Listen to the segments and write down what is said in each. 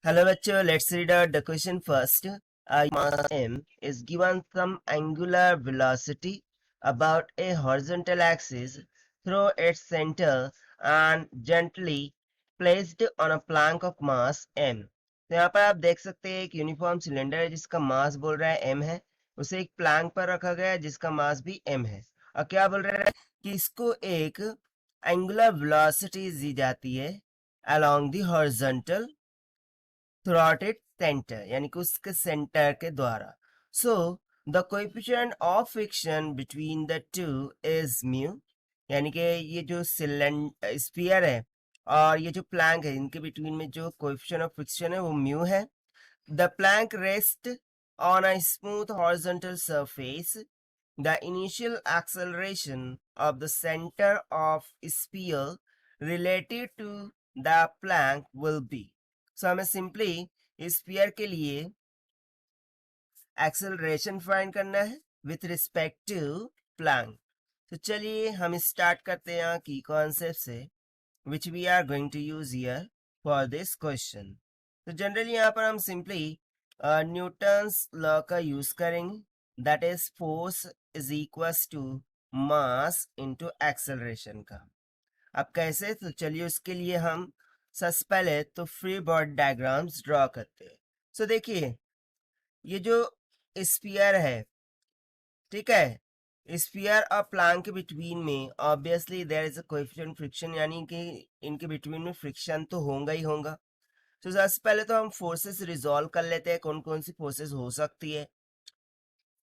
Hello bachcho, let's read out the question first. Mass m is given some angular velocity about a horizontal axis through its center and gently placed on a plank of mass m. तो यहाँ पर आप देख सकते हैं एक uniform cylinder है जिसका मास बोल रहा है m है, उसे एक प्लैंक पर रखा गया है जिसका मास भी m है। और क्या बोल रहा है कि इसको एक एंगुलर वेलोसिटी दी जाती है along the horizontal throughout its center, यानी कि उसके सेंटर के द्वारा। So the coefficient of friction between the two is mu, यानी कि ये जो स्फीयर है और ये जो प्लैंक है इनके बिटवीन में जो कोएफिशिएंट ऑफ फ्रिक्शन है वो म्यू है। The plank rest on a smooth horizontal surface. The initial acceleration of the center of sphere related to the plank will be। So हमें सिंपली स्फीयर के लिए एक्सेलरेशन फाइंड करना है with respect to Planck. तो चलिए हम start करते हैं की कॉन्सेप्ट से which we are going to use here for this question. तो जनरली यहाँ पर हम सिंपली न्यूटन्स लॉ का यूज करेंगे, that is force is equals to mass into acceleration का। अब कैसे, तो चलिए उसके लिए हम सबसे पहले तो फ्री बॉडी डायग्राम्स ड्रॉ करते हैं। सो देखिए ये जो स्फीयर है, ठीक है, स्फीयर और प्लैंक के बिटवीन में obviously there is a coefficient friction, यानी कि इनके बिटवीन में फ्रिक्शन तो होगा ही होगा। तो सबसे पहले तो हम फोर्सेस रिजॉल्व कर लेते हैं, कौन कौन सी फोर्सेस हो सकती है।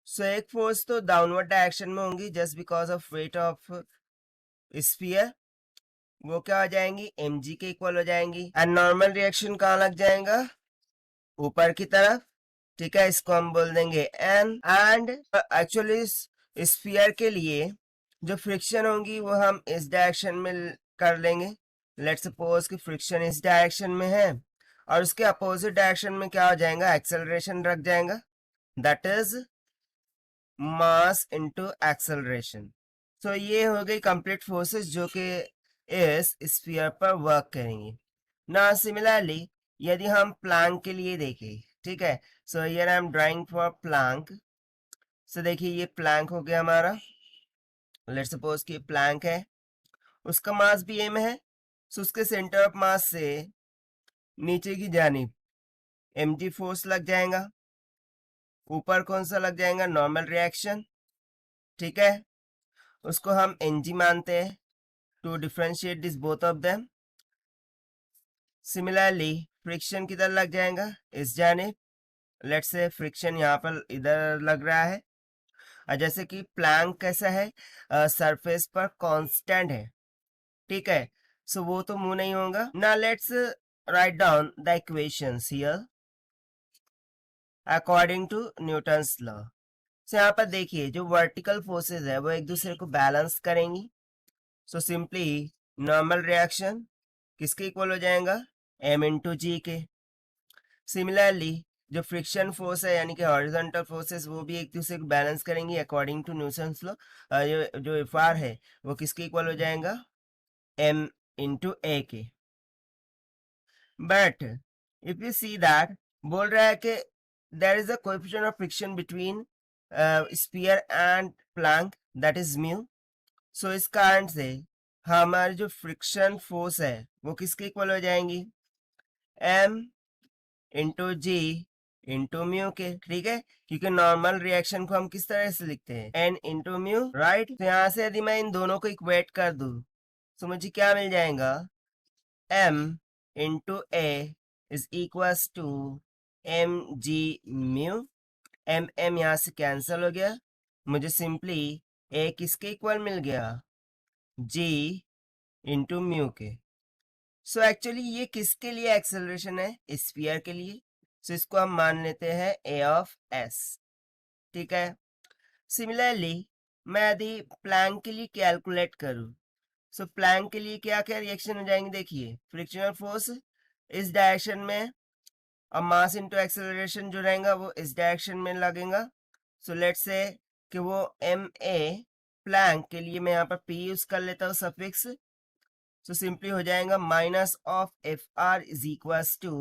सो एक फोर्स तो डाउनवर्ड डायरेक्शन में होंगी just because of weight of sphere, वो क्या हो जाएंगी mg के इक्वल हो जाएंगी। एंड नॉर्मल रिएक्शन कहाँ लग जाएगा, ऊपर की तरफ, ठीक है, इसको हम बोल देंगे n। एंड एक्चुअली स्फीयर के लिए जो फ्रिक्शन होगी वो हम इस डायरेक्शन में कर लेंगे। लेट्स सपोज कि फ्रिक्शन इस डायरेक्शन में है और उसके अपोजिट डायरेक्शन में क्या हो जाएगा, एक्सेलरेशन रख जाएगा, that is mass into acceleration. तो ये हो गई कंप्लीट फोर्सेस जो कि इस स्फीयर पर वर्क करेंगी ना। सिमिलरली यदि हम प्लैंक के लिए देखें, ठीक है, so here I am drawing for plank. So देखिए ये प्लैंक हो गया हमारा, लेट्स सपोज कि प्लैंक है, उसका मास भी m है। सो उसके सेंटर ऑफ मास से नीचे की जानिब mg फोर्स लग जाएगा, ऊपर कौन सा लग जाएगा, नॉर्मल रिएक्शन, ठीक है, उसको हम ng मानते हैं to differentiate this both of them. Similarly friction किधर लग जाएगा, इस जानिब, लेट्स से फ्रिक्शन यहाँ पर इधर लग रहा है। और जैसे कि प्लैंक कैसा है, सरफेस पर कांस्टेंट है, ठीक है, सो वो तो मूव नहीं होगा ना। Let's write down the equations here according to Newton's law. So यहाँ पर देखिए जो वर्टिकल फोर्सेस है वो एक दूसरे को बैलेंस करेंगी। सो सिंपली नॉर्मल रिएक्शन किसके इक्वल हो जाएगा, m इंटू जी के। सिमिलरली जो फ्रिक्शन फोर्स है यानी कि हॉरिजॉन्टल फोर्सेस वो भी एक दूसरे को बैलेंस करेंगी अकॉर्डिंग टू न्यूटन्स लॉ। जो एफ आर है वो किसके इक्वल हो जाएगा, m इंटू ए के। But if you see that बोल रहा है कि there is a coefficient of friction between sphere and plank, that is mu. So इस कारण से हमारी जो फ्रिक्शन फोर्स है वो किसके इक्वल हो जाएंगी, m इंटू जी इंटू म्यू के, ठीक है, क्योंकि नॉर्मल रिएक्शन को हम किस तरह से लिखते हैं, n इंटू म्यू, राइट। तो यहाँ से यदि मैं इन दोनों को इक्वेट कर दूं तो मुझे क्या मिल जाएगा, m into a is equals to m g mu. m यहाँ से कैंसिल हो गया, मुझे सिंपली a किसके इक्वल मिल गया, g इंटू म्यू के। सो एक्चुअली ये किसके लिए एक्सेलरेशन है, स्फीयर के लिए। सो इसको हम मान लेते हैं a ऑफ s, ठीक है। सिमिलरली मैं यदि प्लैंक के लिए कैलकुलेट करूं, सो प्लैंक के लिए क्या क्या रिएक्शन हो जाएंगे, देखिए फ्रिक्शनल फोर्स इस डायरेक्शन में और मास इनटू एक्सेलरेशन जो रहेगा वो इस डायरेक्शन में लगेगा। सो लेट्स से कि वो एम ए प्लैंक के लिए मैं यहाँ पर p यूज कर लेता हूँ सफिक्स। सो सिंपली हो जाएगा minus of f r is equal to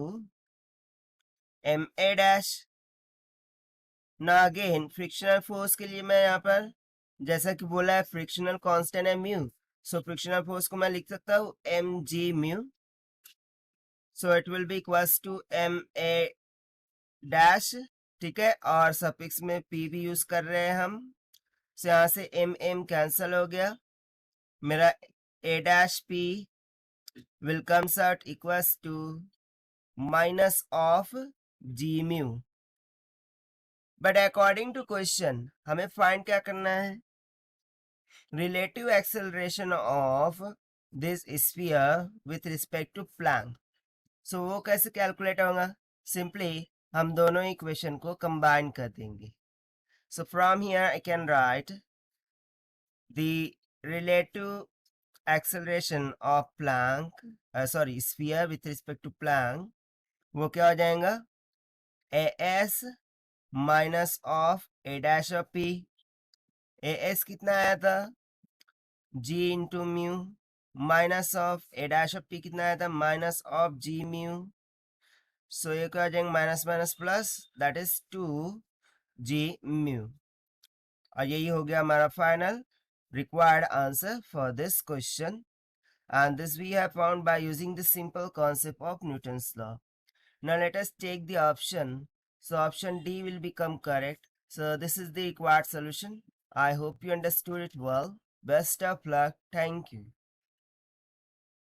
m a dash. ना अगेन फ्रिक्शनल फोर्स के लिए मैं यहाँ पर जैसा कि बोला है फ्रिक्शनल कांस्टेंट है म्यू, सो फ्रिक्शनल फोर्स को मैं लिख सकता हूँ m g mu. So it will be equals to m a dash, ठीक है, और सफिक्स में पी भी यूज कर रहे हैं हम, सो यहाँ से एम एम कैंसल हो गया, मेरा a dash p will comes out equals to minus of g mu. But according to question हमें फाइंड क्या करना है, relative acceleration of this sphere with respect to plank. So वो कैसे कैलकुलेट होगा, सिंपली हम दोनों इक्वेशन को कंबाइन कर देंगे। So from here I can write the relative acceleration of plank, sorry sphere with respect to plank, वो क्या हो जाएगा, a s minus of a dash of p. A s कितना आया था, g into mu, minus of a dash of p कितना आया था, minus of g mu. So ये क्या आ जाएगा, minus minus plus, that is 2g mu. और यही हो गया हमारा final required answer for this question, and this we have found by using the simple concept of Newton's law. Now let us take the option. So option D will become correct. So this is the required solution. I hope you understood it well. Best of luck. Thank you.